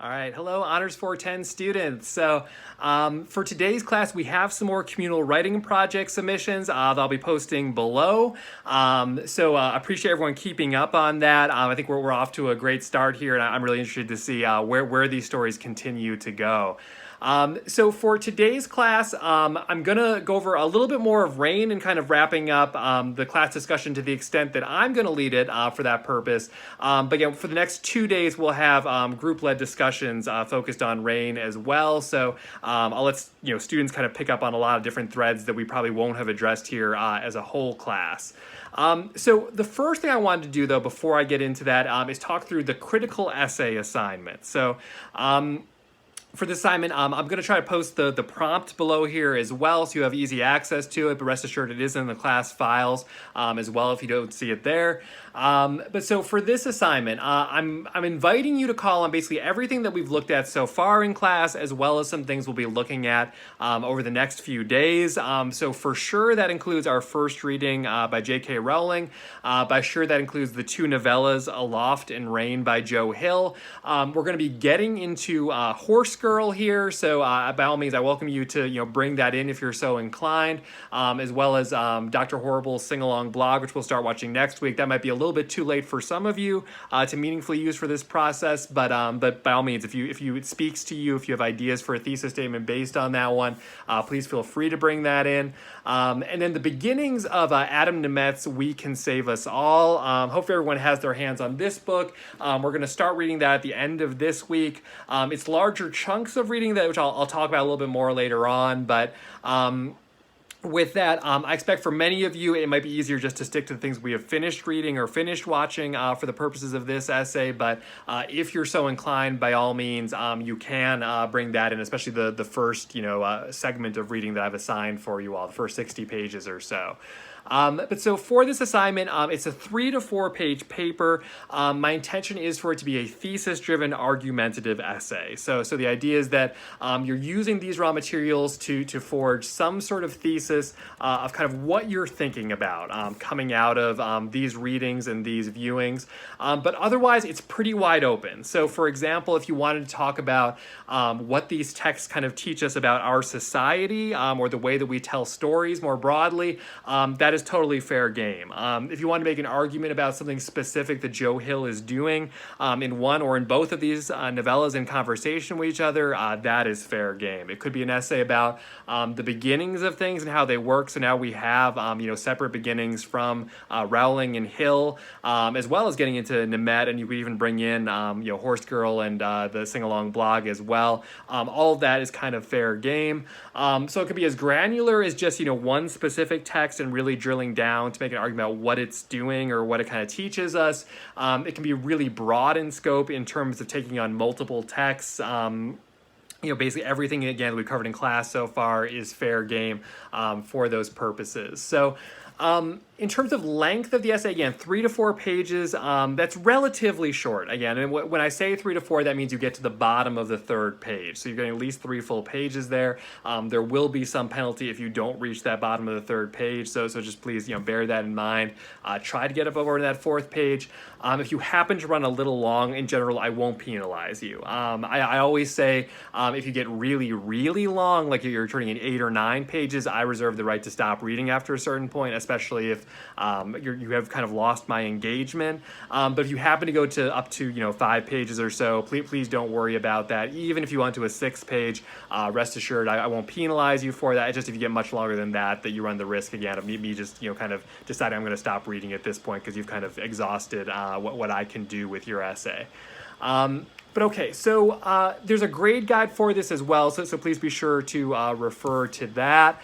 All right, hello, Honors 410 students. So for today's class, we have some more communal writing project submissions that I'll be posting below. I appreciate everyone keeping up on that. I think we're off to a great start here, and I'm really interested to see where these stories continue to go. So for today's class, I'm gonna go over a little bit more of RAIN and kind of wrapping up the class discussion to the extent that I'm gonna lead it for that purpose. But again, for the next 2 days, we'll have group-led discussions focused on RAIN as well. So I'll let students kind of pick up on a lot of different threads that we probably won't have addressed here as a whole class. So the first thing I wanted to do, though, before I get into that, is talk through the critical essay assignment. So for this assignment, I'm going to try to post the prompt below here as well, so you have easy access to it, but rest assured it is in the class files as well if you don't see it there. But so for this assignment, I'm inviting you to call on basically everything that we've looked at so far in class, as well as some things we'll be looking at over the next few days. So for sure that includes our first reading by J.K. Rowling. By sure that includes the 2 novellas, Aloft and Rain by Joe Hill. We're going to be getting into Horse Girl here, so by all means I welcome you to bring that in if you're so inclined, as well as Dr. Horrible's sing-along blog, which we'll start watching next week. That might be a little bit too late for some of you to meaningfully use for this process, but by all means, if it speaks to you, if you have ideas for a thesis statement based on that one, please feel free to bring that in. And then the beginnings of Adam Nemet's We Can Save Us All. Hopefully everyone has their hands on this book. We're going to start reading that at the end of this week. It's larger chunks of reading that, which I'll talk about a little bit more later on, but with that, I expect for many of you, it might be easier just to stick to the things we have finished reading or finished watching for the purposes of this essay. But if you're so inclined, by all means, you can bring that in, especially the first, segment of reading that I've assigned for you all, the first 60 pages or so. But so for this assignment, it's a 3 to 4 page paper. My intention is for it to be a thesis-driven argumentative essay. So the idea is that you're using these raw materials to forge some sort of thesis of kind of what you're thinking about coming out of these readings and these viewings. But otherwise, it's pretty wide open. So for example, if you wanted to talk about what these texts kind of teach us about our society or the way that we tell stories more broadly, that is totally fair game. If you want to make an argument about something specific that Joe Hill is doing in one or in both of these novellas in conversation with each other, that is fair game. It could be an essay about the beginnings of things and how they work. So now we have separate beginnings from Rowling and Hill, as well as getting into Nemet, and you could even bring in Horse Girl and the sing-along blog as well. All of that is kind of fair game. So it could be as granular as just one specific text and really drilling down to make an argument about what it's doing or what it kind of teaches us. It can be really broad in scope in terms of taking on multiple texts. Basically everything, again, we've covered in class so far is fair game for those purposes. So in terms of length of the essay, again, 3 to 4 pages, that's relatively short. Again, and when I say 3 to 4, that means you get to the bottom of the 3rd page. So you're getting at least 3 full pages there. There will be some penalty if you don't reach that bottom of the 3rd page. So just please, bear that in mind. Try to get up over to that 4th page. If you happen to run a little long, in general, I won't penalize you. I always say if you get really, really long, like you're turning in 8 or 9 pages, I reserve the right to stop reading after a certain point, especially if you have kind of lost my engagement. But if you happen to go to up to 5 pages or so, please don't worry about that. Even if you want to a 6th page, rest assured I won't penalize you for that. It's just if you get much longer than that you run the risk again of me just kind of deciding I'm going to stop reading at this point because you've kind of exhausted what I can do with your essay. But okay, so there's a grade guide for this as well, so please be sure to refer to that.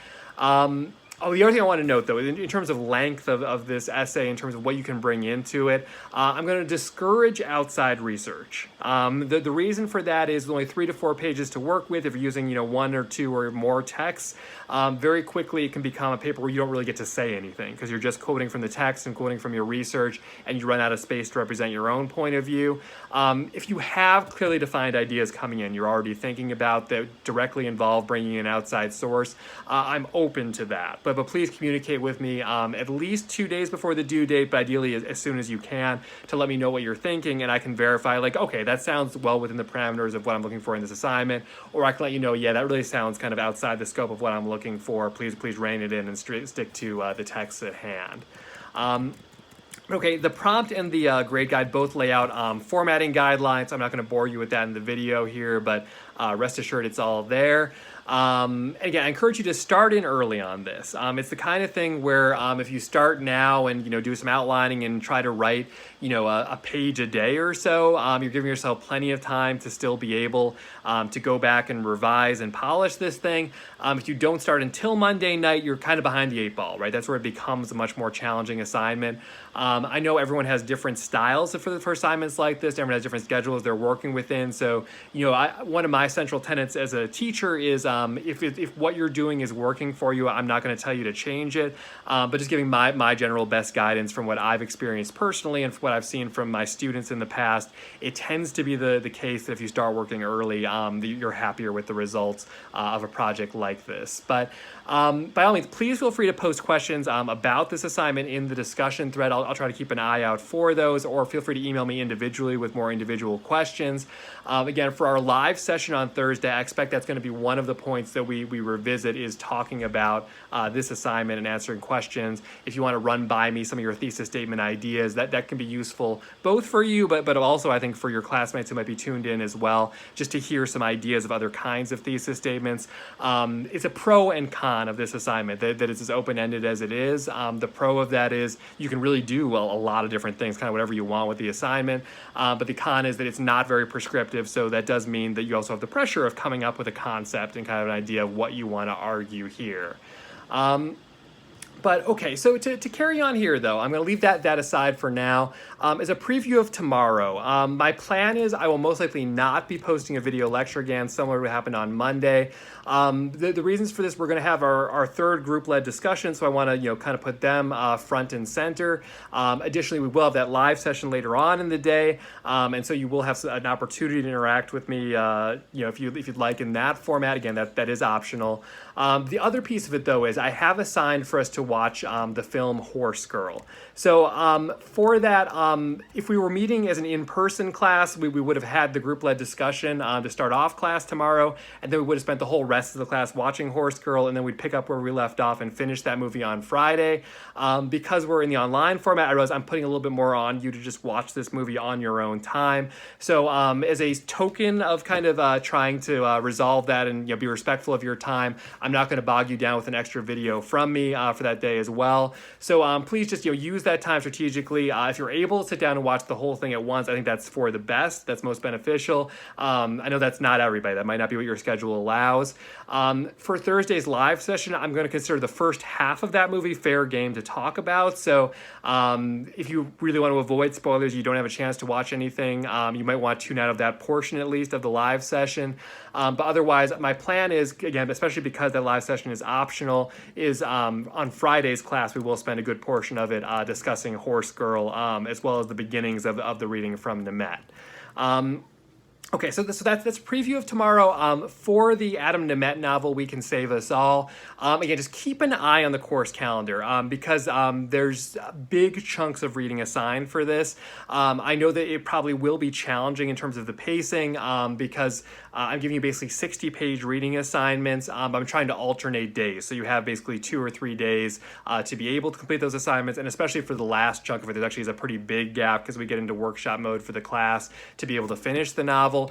The other thing I want to note, though, in terms of length of this essay, in terms of what you can bring into it, I'm going to discourage outside research. The reason for that is only 3 to 4 pages to work with. If you're using 1 or 2 or more texts, very quickly it can become a paper where you don't really get to say anything because you're just quoting from the text and quoting from your research, and you run out of space to represent your own point of view. If you have clearly defined ideas coming in, you're already thinking about that directly involve bringing an outside source, I'm open to that. but please communicate with me at least 2 days before the due date, but ideally as soon as you can, to let me know what you're thinking, and I can verify, like, okay, that sounds well within the parameters of what I'm looking for in this assignment, or I can let you know, yeah, that really sounds kind of outside the scope of what I'm looking for. Please rein it in and stick to the text at hand. Okay, the prompt and the grade guide both lay out formatting guidelines. I'm not going to bore you with that in the video here, but rest assured it's all there. And again, I encourage you to start in early on this. It's the kind of thing where if you start now and do some outlining and try to write a page a day or so, you're giving yourself plenty of time to still be able to go back and revise and polish this thing. If you don't start until Monday night, you're kind of behind the 8 ball, right? That's where it becomes a much more challenging assignment. I know everyone has different styles for assignments like this. Everyone has different schedules they're working within. So, one of my central tenets as a teacher is if what you're doing is working for you, I'm not going to tell you to change it, but just giving my general best guidance from what I've experienced personally and from what I've seen from my students in the past. It tends to be the case that if you start working early, you're happier with the results of a project like this. But by all means, please feel free to post questions about this assignment in the discussion thread. I'll try to keep an eye out for those, or feel free to email me individually with more individual questions. Again, for our live session on Thursday, I expect that's going to be one of the points that we revisit, is talking about this assignment and answering questions. If you want to run by me some of your thesis statement ideas, that can be useful both for you, but also I think for your classmates who might be tuned in as well, just to hear some ideas of other kinds of thesis statements. It's a pro and con of this assignment, that it's as open-ended as it is. The pro of that is you can really do a lot of different things, kind of whatever you want with the assignment, but the con is that it's not very prescriptive, so that does mean that you also have the pressure of coming up with a concept and kind of an idea of what you want to argue here. But okay, so to carry on here, though, I'm going to leave that aside for now. As a preview of tomorrow, my plan is I will most likely not be posting a video lecture again, similar to what happened on Monday. The reasons for this, we're going to have our third group-led discussion, so I want to kind of put them front and center. Additionally, we will have that live session later on in the day, and so you will have an opportunity to interact with me, if you'd like in that format. Again, that is optional. The other piece of it, though, is I have assigned for us to watch the film Horse Girl. So for that, if we were meeting as an in-person class, we would have had the group-led discussion to start off class tomorrow, and then we would have spent the whole rest of the class watching Horse Girl, and then we'd pick up where we left off and finish that movie on Friday. Because we're in the online format, I realize I'm putting a little bit more on you to just watch this movie on your own time. So as a token of kind of trying to resolve that and be respectful of your time, I'm not going to bog you down with an extra video from me for that day as well. So please just use that time strategically. If you're able to sit down and watch the whole thing at once, I think that's for the best. That's most beneficial. I know that's not everybody. That might not be what your schedule allows. For Thursday's live session, I'm going to consider the first half of that movie fair game to talk about. So if you really want to avoid spoilers, you don't have a chance to watch anything, you might want to tune out of that portion at least of the live session. But otherwise, my plan is, again, especially because that live session is optional, is on Friday's class, we will spend a good portion of it discussing Horse Girl, as well as the beginnings of the reading from Nemeth. Okay, so that's a preview of tomorrow. For the Adam Nemeth novel, We Can Save Us All, again, just keep an eye on the course calendar because there's big chunks of reading assigned for this. I know that it probably will be challenging in terms of the pacing because I'm giving you basically 60-page reading assignments. I'm trying to alternate days, so you have basically 2 or 3 days to be able to complete those assignments, and especially for the last chunk of it, there actually is a pretty big gap because we get into workshop mode for the class to be able to finish the novel.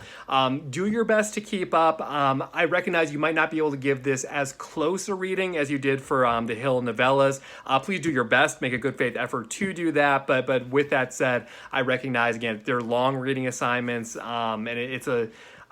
Do your best to keep up. I recognize you might not be able to give this as close a reading as you did for the Hill novellas. Please do your best, make a good faith effort to do that. But with that said, I recognize, again, they're long reading assignments, and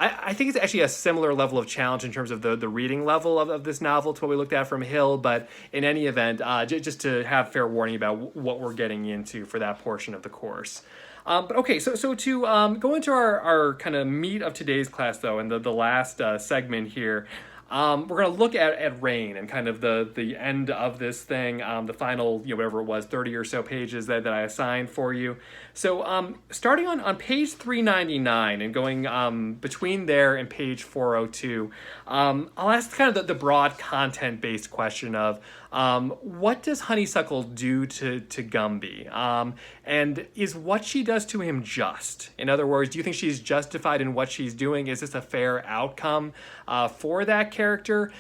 I think it's actually a similar level of challenge in terms of the reading level of this novel to what we looked at from Hill. But in any event, just to have fair warning about what we're getting into for that portion of the course. But okay, so to go into our kind of meat of today's class, though, and the last segment here, we're going to look at Rain and kind of the end of this thing, the final, whatever it was, 30 or so pages that I assigned for you. So starting on page 399 and going between there and page 402, I'll ask kind of the broad content-based question of, What does Honeysuckle do to Gumby? And is what she does to him just? In other words, do you think she's justified in what she's doing? Is this a fair outcome for that character?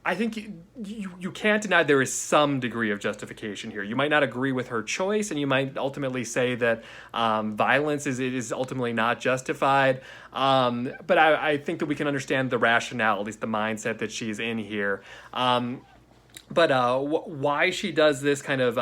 I think you can't deny there is some degree of justification here. You might not agree with her choice, and you might ultimately say that violence is ultimately not justified. But I think that we can understand the rationale, at least the mindset that she's in here. But why she does this, kind of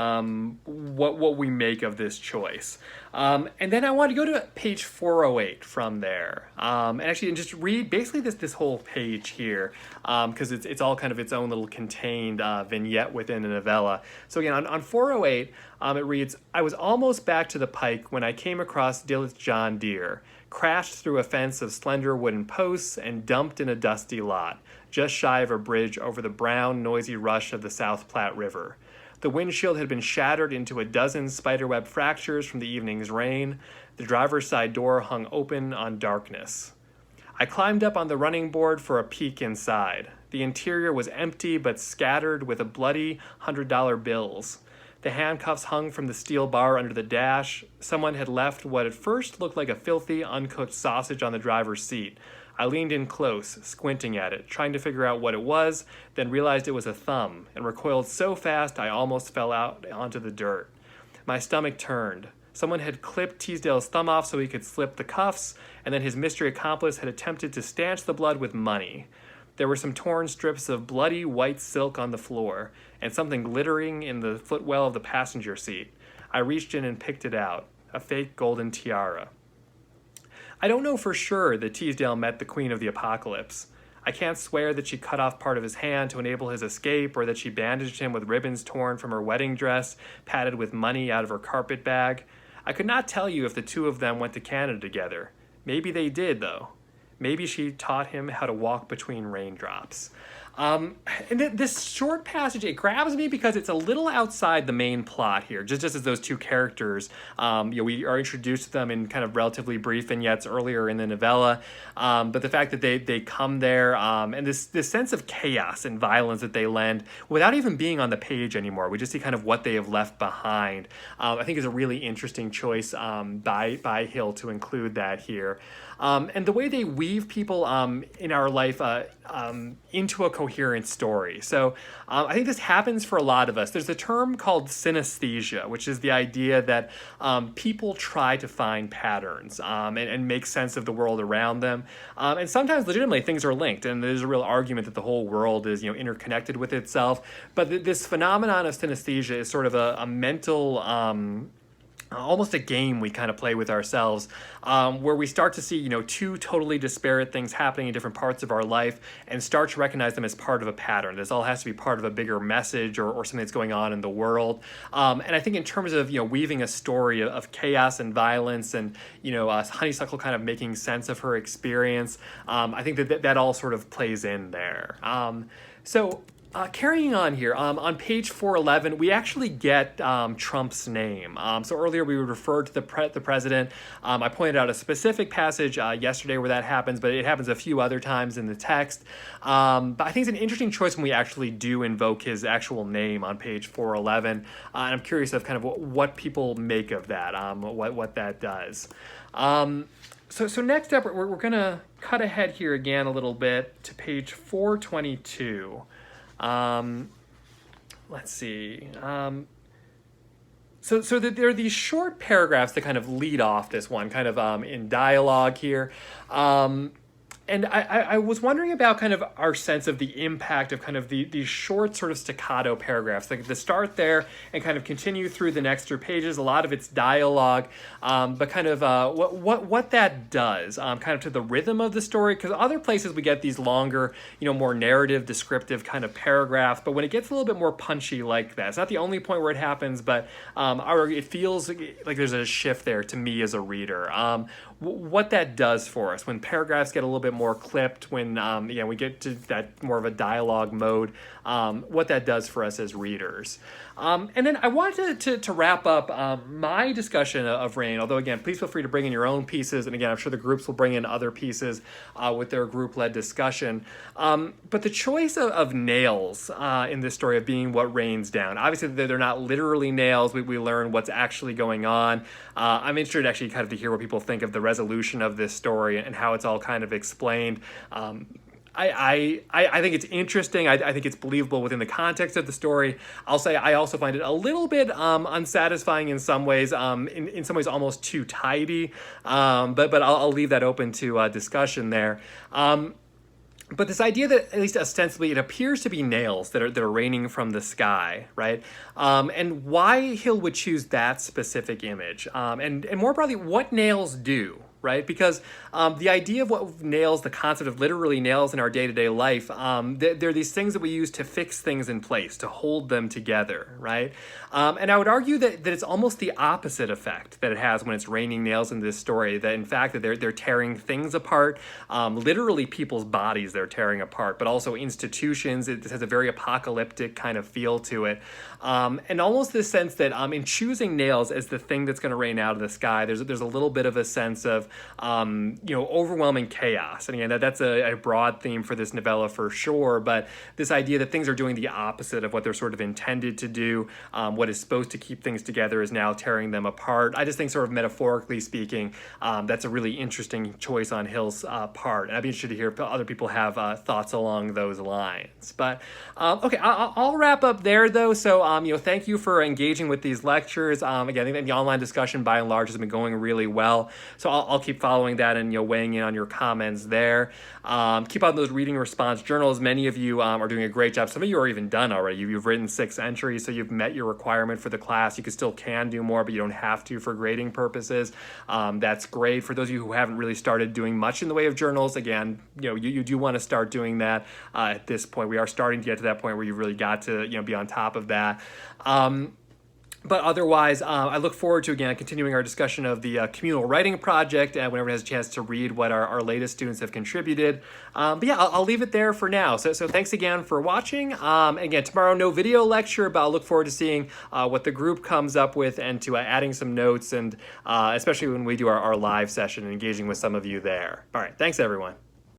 what we make of this choice. And then I want to go to page 408 from there, and actually just read basically this whole page here, because it's all kind of its own little contained vignette within a novella. So again, on 408, it reads, "I was almost back to the pike when I came across Dill's John Deere, crashed through a fence of slender wooden posts and dumped in a dusty lot, just shy of a bridge over the brown, noisy rush of the South Platte River. The windshield had been shattered into a dozen spiderweb fractures from the evening's rain. The driver's side door hung open on darkness. I climbed up on the running board for a peek inside. The interior was empty but scattered with a bloody $100 bills. The handcuffs hung from the steel bar under the dash. Someone had left what at first looked like a filthy, uncooked sausage on the driver's seat. I leaned in close, squinting at it, trying to figure out what it was, then realized it was a thumb, and recoiled so fast I almost fell out onto the dirt. My stomach turned. Someone had clipped Teasdale's thumb off so he could slip the cuffs, and then his mystery accomplice had attempted to stanch the blood with money. There were some torn strips of bloody white silk on the floor, and something glittering in the footwell of the passenger seat. I reached in and picked it out, a fake golden tiara. I don't know for sure that Teasdale met the Queen of the Apocalypse. I can't swear that she cut off part of his hand to enable his escape, or that she bandaged him with ribbons torn from her wedding dress, padded with money out of her carpet bag. I could not tell you if the two of them went to Canada together. Maybe they did, though. Maybe she taught him how to walk between raindrops. And this short passage, it grabs me because it's a little outside the main plot here, just as those two characters, we are introduced to them in kind of relatively brief vignettes earlier in the novella, but the fact that they come there, and this sense of chaos and violence that they lend without even being on the page anymore, we just see kind of what they have left behind, I think is a really interesting choice by Hill to include that here. And the way they weave people in our life into a coherent story. So I think this happens for a lot of us. There's a term called synesthesia, which is the idea that people try to find patterns and make sense of the world around them. And sometimes legitimately things are linked, and there's a real argument that the whole world is interconnected with itself. But this phenomenon of synesthesia is sort of a mental almost a game we kind of play with ourselves, where we start to see, two totally disparate things happening in different parts of our life and start to recognize them as part of a pattern. This all has to be part of a bigger message or something that's going on in the world. And I think in terms of, weaving a story of chaos and violence and, Honeysuckle kind of making sense of her experience, I think that all sort of plays in there. Carrying on here, on page 411, we actually get Trump's name. So earlier we referred to the president. I pointed out a specific passage yesterday where that happens, but it happens a few other times in the text. But I think it's an interesting choice when we actually do invoke his actual name on page 411. And I'm curious of kind of what people make of that, what that does. So next up, we're going to cut ahead here again a little bit to page 422. Let's see. So there are these short paragraphs that kind of lead off this one, kind of in dialogue here. And I was wondering about kind of our sense of the impact of kind of these short sort of staccato paragraphs, like the start there and kind of continue through the next 3 pages. A lot of it's dialogue, but kind of what that does kind of to the rhythm of the story. Because other places we get these longer, more narrative, descriptive kind of paragraphs. But when it gets a little bit more punchy like that, it's not the only point where it happens, but it feels like there's a shift there to me as a reader. what that does for us when paragraphs get a little bit more clipped, when we get to that more of a dialogue mode, what that does for us as readers. And then I wanted to wrap up my discussion of RAIN, although again, please feel free to bring in your own pieces. And again, I'm sure the groups will bring in other pieces with their group-led discussion. But the choice of nails in this story of being what rains down, obviously they're not literally nails. We learn what's actually going on. I'm interested actually kind of to hear what people think of the resolution of this story and how it's all kind of explained. I think it's interesting. I think it's believable within the context of the story. I'll say I also find it a little bit unsatisfying in some ways, in some ways almost too tidy, but I'll leave that open to discussion there. But this idea that at least ostensibly it appears to be nails that are raining from the sky, right? And why Hill would choose that specific image, and more broadly, what nails do, right? Because the idea of what nails, the concept of literally nails in our day-to-day life, they're these things that we use to fix things in place, to hold them together, right? And I would argue that it's almost the opposite effect that it has when it's raining nails in this story, that in fact that they're tearing things apart, literally people's bodies they're tearing apart, but also institutions. It has a very apocalyptic kind of feel to it. And almost this sense that in choosing nails as the thing that's going to rain out of the sky, there's a little bit of a sense of overwhelming chaos. And again, that's a broad theme for this novella for sure, but this idea that things are doing the opposite of what they're sort of intended to do, what is supposed to keep things together is now tearing them apart. I just think sort of metaphorically speaking, that's a really interesting choice on Hill's part. And I'd be interested to hear if other people have thoughts along those lines. But okay, I'll wrap up there though. So thank you for engaging with these lectures. Again, I think the online discussion by and large has been going really well. So I'll keep following that and weighing in on your comments there. Keep on those reading response journals. Many of you are doing a great job. Some of you are even done already. You've written 6 entries, so you've met your requirement for the class. You can do more, but you don't have to for grading purposes. That's great. For those of you who haven't really started doing much in the way of journals, again, you do want to start doing that at this point. We are starting to get to that point where you've really got to be on top of that. But otherwise, I look forward to, again, continuing our discussion of the communal writing project whenever it has a chance to read what our latest students have contributed. But yeah, I'll leave it there for now. So thanks again for watching. Again, tomorrow, no video lecture, but I'll look forward to seeing what the group comes up with and to adding some notes, and especially when we do our live session and engaging with some of you there. All right, thanks, everyone.